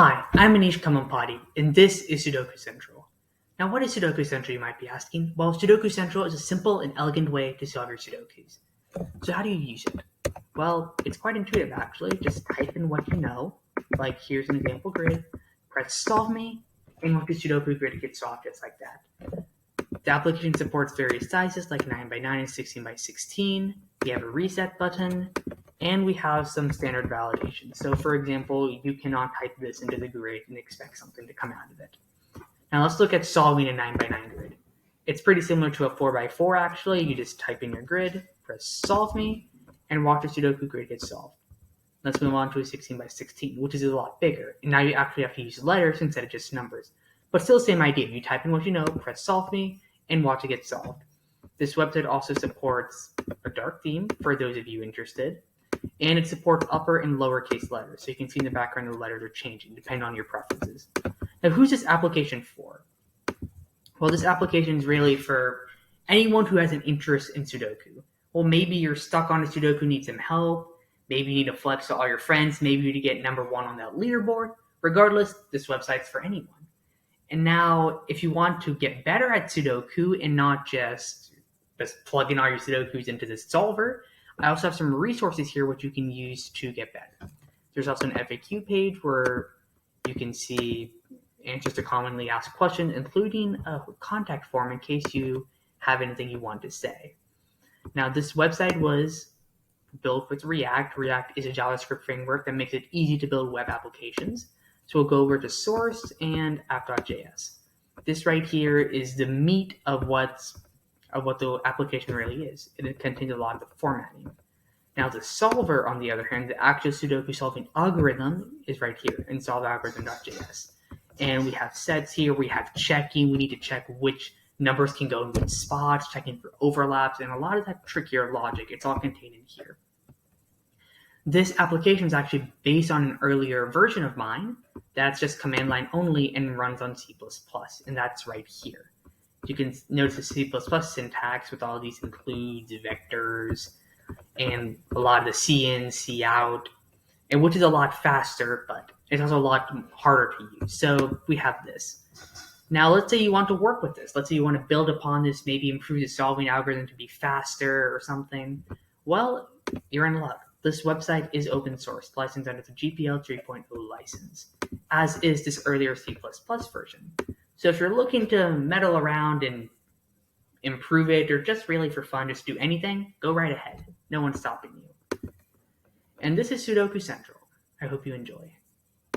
Hi, I'm Manish Kamampati, and this is Sudoku Central. Now, what is Sudoku Central, you might be asking? Well, Sudoku Central is a simple and elegant way to solve your Sudokus. So how do you use it? Well, it's quite intuitive, actually. Just type in what you know, like here's an example grid, press Solve Me, and watch the Sudoku grid get solved just like that. The application supports various sizes like 9x9 and 16x16. We have a reset button, and we have some standard validation. So for example, you cannot type this into the grid and expect something to come out of it. Now let's look at solving a 9x9 grid. It's pretty similar to a 4x4 actually. You just type in your grid, press Solve Me, and watch the Sudoku grid get solved. Let's move on to a 16x16, which is a lot bigger. And now you actually have to use letters instead of just numbers. But still the same idea. You type in what you know, press Solve Me, and watch it get solved. This website also supports a dark theme for those of you interested. And it supports upper and lowercase letters, so you can see in the background the letters are changing depending on your preferences. Now, who's this application for? Well, this application is really for anyone who has an interest in Sudoku. Well, maybe you're stuck on a Sudoku, need some help. Maybe you need to flex to all your friends. Maybe you need to get number one on that leaderboard. Regardless, this website's for anyone. And now, if you want to get better at Sudoku and not just plug in all your Sudokus into this solver, I also have some resources here which you can use to get better. There's also an FAQ page where you can see answers to commonly asked questions, including a contact form in case you have anything you want to say. Now, this website was built with React. React is a JavaScript framework that makes it easy to build web applications. So we'll go over to source and app.js. This right here is the meat of what the application really is. It contains a lot of the formatting. Now the solver, on the other hand, the actual Sudoku solving algorithm is right here in solvealgorithm.js. And we have sets here, we have checking, we need to check which numbers can go in which spots, checking for overlaps, and a lot of that trickier logic. It's all contained in here. This application is actually based on an earlier version of mine that's just command line only and runs on C++, and that's right here. You can notice the C++ syntax with all these includes, vectors, and a lot of the C in, C out, and which is a lot faster, but it's also a lot harder to use. So we have this. Now let's say you want to work with this. Let's say you want to build upon this, maybe improve the solving algorithm to be faster or something. Well, you're in luck. This website is open source, licensed under the GPL 3.0 license, as is this earlier C++ version. So if you're looking to meddle around and improve it, or just really for fun, just do anything, go right ahead. No one's stopping you. And this is Sudoku Central. I hope you enjoy.